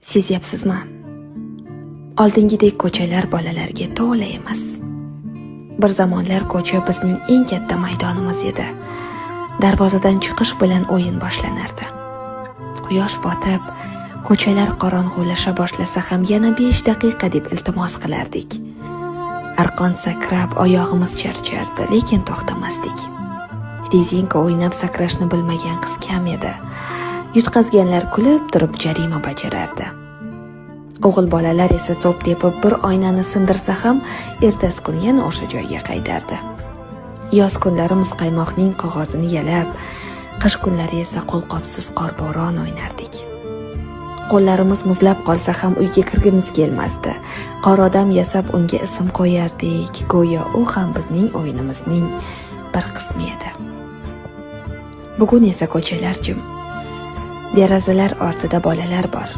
Sezyapsizmi? Oldingidek ko'chalar bolalarga to'la emas. Bir zamonlar ko'cha bizning eng katta maydonimiz edi. Darvozadan chiqish bilan o'yin boshlanardi. Quyosh botib, ko'chalar qorong'ulasha boshlasa ham yana 5 daqiqa deb iltimos qilardik. Arqon sakrab oyog'imiz charchardi, lekin to'xtamasdik. Rezinka o'ynab sakrashni bilmagan qiz kam edi. Yutqazganlar kulib turib jarima bajarardi. O'g'il bolalar esa to'p tepib bir oynani sindirsa ham ertasi kuni yana o'sha joyga qaytardi. Yoz kunlari muzqaymoqning qog'ozini yalab, qish kunlari esa qo'lqopsiz qorbo'ron o'ynardik. Qo'llarimiz muzlab qolsa ham uyga kirgimiz kelmasdi. Qor odam yasab unga ism qo'yardik, go'yo u ham bizning o'yinimizning bir qismi edi. Bugun esa ko'chalar jim. Derazalar ortida bolalar bor.